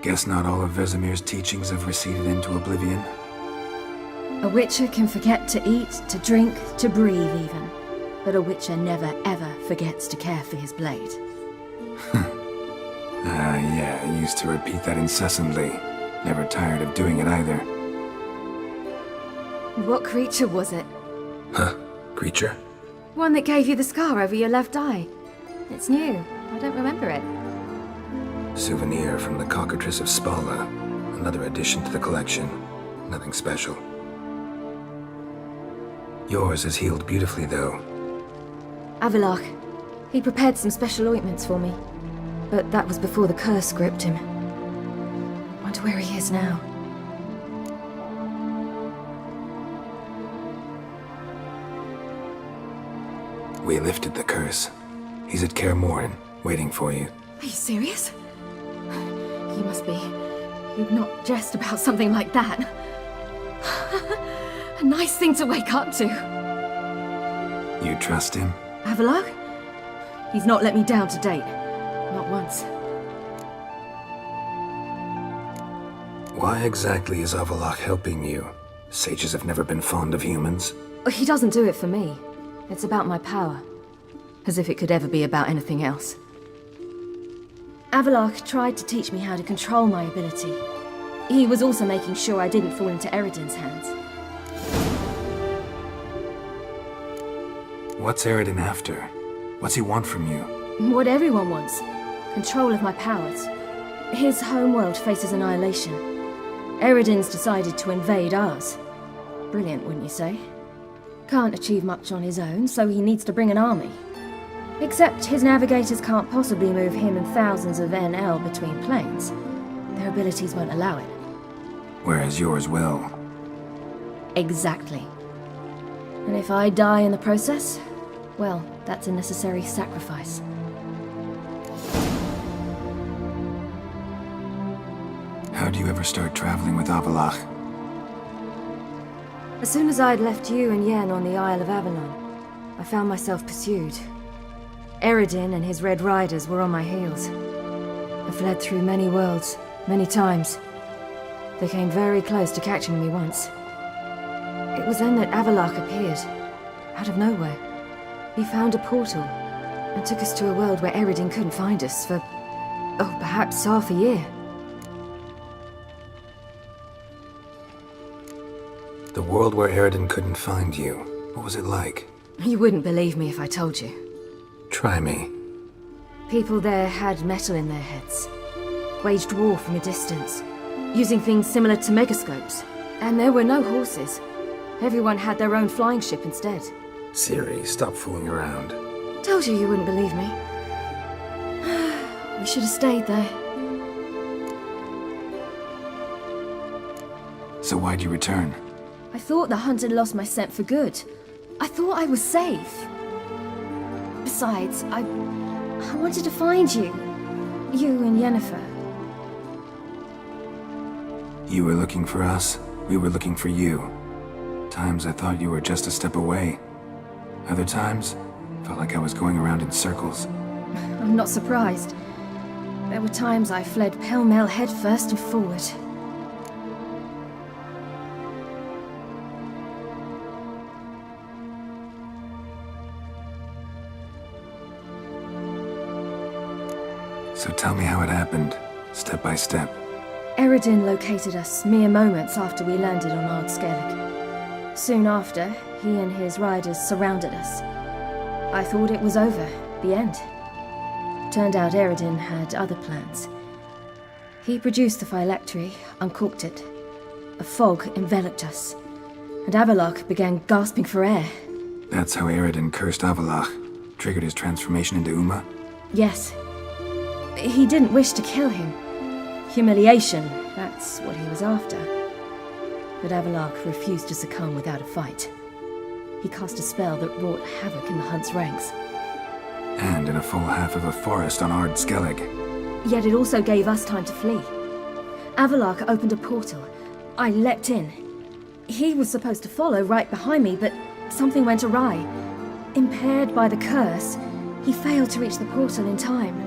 Guess not all of Vesemir's teachings have receded into oblivion. A Witcher can forget to eat, to drink, to breathe even. But a Witcher never ever forgets to care for his blade. Yeah, I used to repeat that incessantly. Never tired of doing it either. What creature was it? Huh? Creature? One that gave you the scar over your left eye. It's new. I don't remember it. Souvenir from the Cockatrice of Spala. Another addition to the collection. Nothing special. Yours is healed beautifully, though. Avalach. He prepared some special ointments for me. But that was before the curse gripped him. Wonder where he is now. We lifted the curse. He's at Kaer Morhen, waiting for you. Are you serious? You must be... You'd not jest about something like that. A nice thing to wake up to. You trust him? Avalach? He's not let me down to date. Not once. Why exactly is Avalach helping you? Sages have never been fond of humans. He doesn't do it for me. It's about my power. As if it could ever be about anything else. Avalach tried to teach me how to control my ability. He was also making sure I didn't fall into Eredin's hands. What's Eredin after? What's he want from you? What everyone wants. Control of my powers. His homeworld faces annihilation. Eredin's decided to invade ours. Brilliant, wouldn't you say? Can't achieve much on his own, so he needs to bring an army. Except his navigators can't possibly move him and thousands of NL between planes. Their abilities won't allow it. Whereas yours will. Exactly. And if I die in the process, well, that's a necessary sacrifice. How do you ever start traveling with Avalach? As soon as I'd left you and Yen on the Isle of Avalon, I found myself pursued. Eredin and his Red Riders were on my heels. I fled through many worlds, many times. They came very close to catching me once. It was then that Avalach appeared, out of nowhere. He found a portal, and took us to a world where Eredin couldn't find us for, oh, perhaps half a year. The world where Eredin couldn't find you. What was it like? You wouldn't believe me if I told you. Try me. People there had metal in their heads. Waged war from a distance, using things similar to megascopes. And there were no horses. Everyone had their own flying ship instead. Ciri, stop fooling around. Told you wouldn't believe me. We should have stayed there. So why'd you return? I thought the hunt had lost my scent for good. I thought I was safe. Besides, I wanted to find you. You and Yennefer. You were looking for us, we were looking for you. Times I thought you were just a step away. Other times, felt like I was going around in circles. I'm not surprised. There were times I fled pell-mell headfirst and forward. So tell me how it happened, step by step. Eredin located us mere moments after we landed on Ard Skellig. Soon after, he and his riders surrounded us. I thought it was over, the end. Turned out Eredin had other plans. He produced the phylactery, uncorked it. A fog enveloped us, and Avalach began gasping for air. That's how Eredin cursed Avalach, triggered his transformation into Uma? Yes. He didn't wish to kill him. Humiliation, that's what he was after. But Avalach refused to succumb without a fight. He cast a spell that wrought havoc in the hunt's ranks. And in a full half of a forest on Ard Skellig. Yet it also gave us time to flee. Avalach opened a portal. I leapt in. He was supposed to follow right behind me, but something went awry. Impaired by the curse, he failed to reach the portal in time.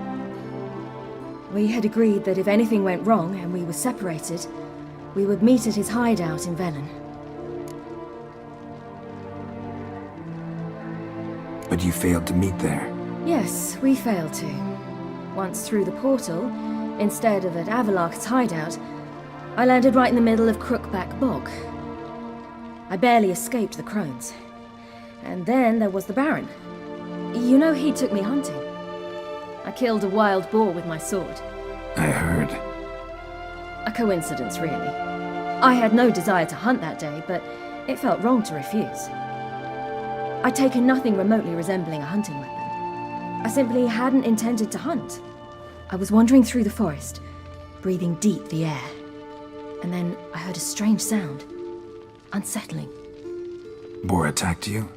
We had agreed that if anything went wrong and we were separated, we would meet at his hideout in Velen. But you failed to meet there. Yes, we failed to. Once through the portal, instead of at Avalok's hideout, I landed right in the middle of Crookback Bog. I barely escaped the crones. And then there was the Baron. You know, he took me hunting. I killed a wild boar with my sword. I heard. A coincidence, really. I had no desire to hunt that day, but it felt wrong to refuse. I'd taken nothing remotely resembling a hunting weapon. I simply hadn't intended to hunt. I was wandering through the forest, breathing deep the air. And then I heard a strange sound. Unsettling. Boar attacked you?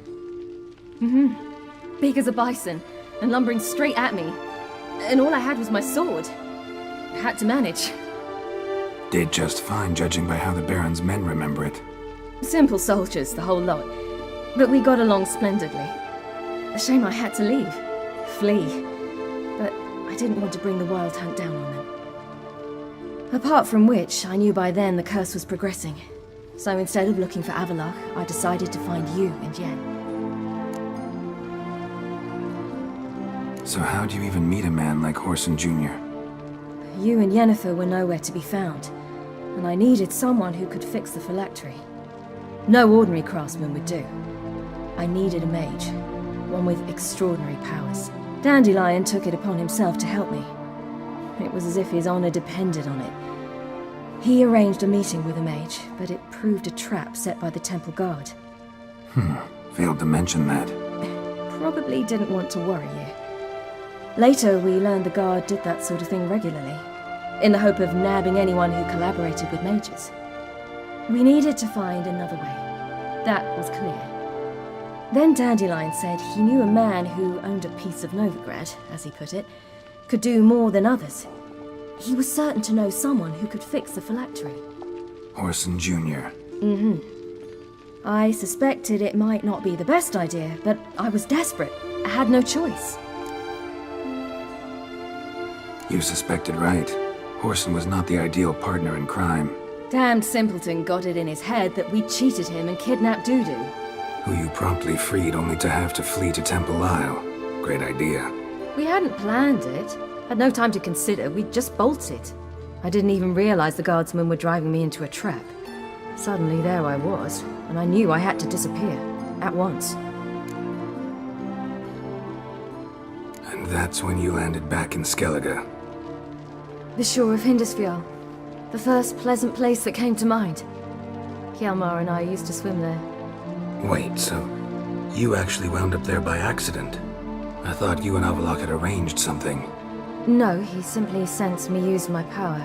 Big as a bison, and lumbering straight at me. And all I had was my sword. I had to manage. Did just fine, judging by how the Baron's men remember it. Simple soldiers, the whole lot. But we got along splendidly. A shame I had to leave. Flee. But I didn't want to bring the Wild Hunt down on them. Apart from which, I knew by then the curse was progressing. So instead of looking for Avalok, I decided to find you and Yen. So how'd you even meet a man like Horson Jr.? You and Yennefer were nowhere to be found, and I needed someone who could fix the phylactery. No ordinary craftsman would do. I needed a mage, one with extraordinary powers. Dandelion took it upon himself to help me. It was as if his honor depended on it. He arranged a meeting with a mage, but it proved a trap set by the temple guard. Failed to mention that. Probably didn't want to worry you. Later, we learned the guard did that sort of thing regularly, in the hope of nabbing anyone who collaborated with mages. We needed to find another way. That was clear. Then Dandelion said he knew a man who owned a piece of Novigrad, as he put it, could do more than others. He was certain to know someone who could fix the phylactery. Horson Jr. I suspected it might not be the best idea, but I was desperate. I had no choice. You suspected right. Horson was not the ideal partner in crime. Damned simpleton got it in his head that we'd cheated him and kidnapped Dudu. Who you promptly freed only to have to flee to Temple Isle. Great idea. We hadn't planned it. Had no time to consider, we'd just bolted. I didn't even realize the guardsmen were driving me into a trap. Suddenly there I was, and I knew I had to disappear. At once. And that's when you landed back in Skellige. The shore of Hindisfjall. The first pleasant place that came to mind. Hjalmar and I used to swim there. Wait, so you actually wound up there by accident? I thought you and Avalok had arranged something. No, he simply sensed me use my power.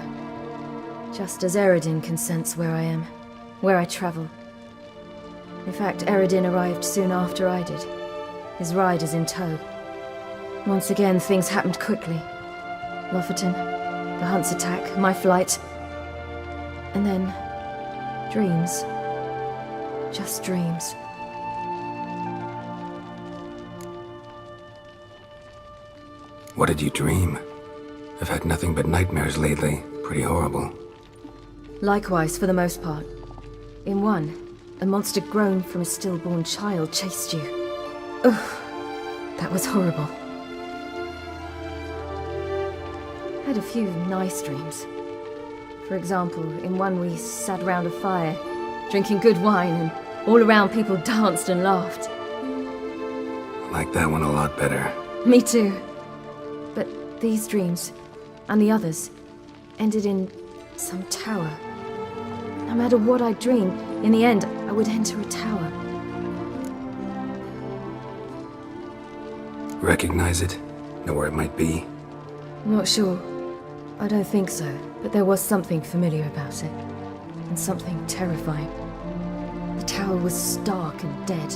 Just as Eredin can sense where I am, where I travel. In fact, Eredin arrived soon after I did. His riders in tow. Once again, things happened quickly. Lofoten, the Hunt's attack, my flight. And then, dreams. Just dreams. What did you dream? I've had nothing but nightmares lately. Pretty horrible. Likewise, for the most part. In one, a monster grown from a stillborn child chased you. Ugh, that was horrible. Had a few nice dreams. For example, in one we sat around a fire, drinking good wine, and all around people danced and laughed. I like that one a lot better. Me too. But these dreams, and the others, ended in some tower. No matter what I dreamed, in the end, I would enter a tower. Recognize it? Know where it might be? Not sure. I don't think so, but there was something familiar about it. And something terrifying. The tower was stark and dead.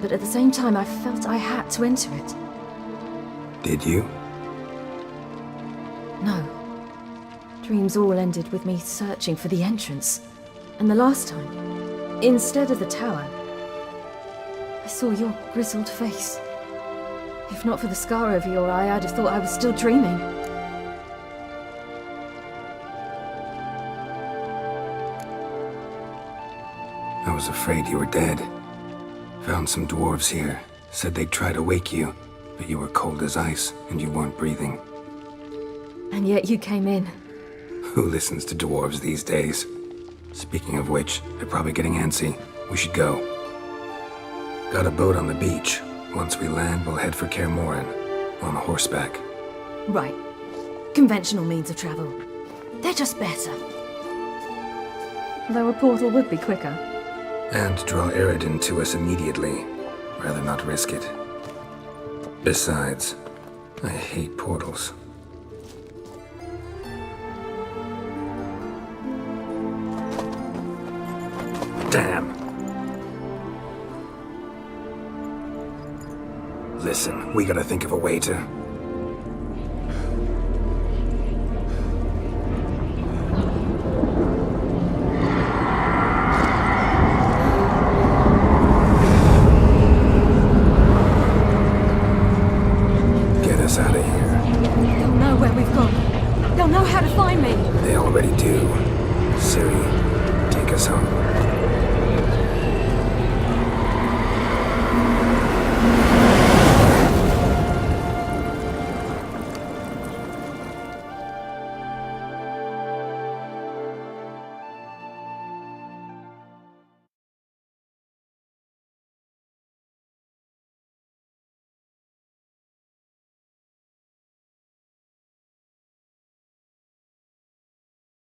But at the same time, I felt I had to enter it. Did you? No. Dreams all ended with me searching for the entrance. And the last time, instead of the tower, I saw your grizzled face. If not for the scar over your eye, I'd have thought I was still dreaming. was afraid you were dead. Found some dwarves here. Said they'd try to wake you, but you were cold as ice and you weren't breathing. And yet you came in. Who listens to dwarves these days? Speaking of which, they're probably getting antsy. We should go. Got a boat on the beach. Once we land, we'll head for Kaer Morhen. On horseback. Right. Conventional means of travel. They're just better. Though a portal would be quicker. And draw Eredin to us immediately. Rather not risk it. Besides, I hate portals. Damn. Listen, we gotta think of a way to... Get us out of here. They'll know where we've gone. They'll know how to find me. They already do. Ciri, take us home.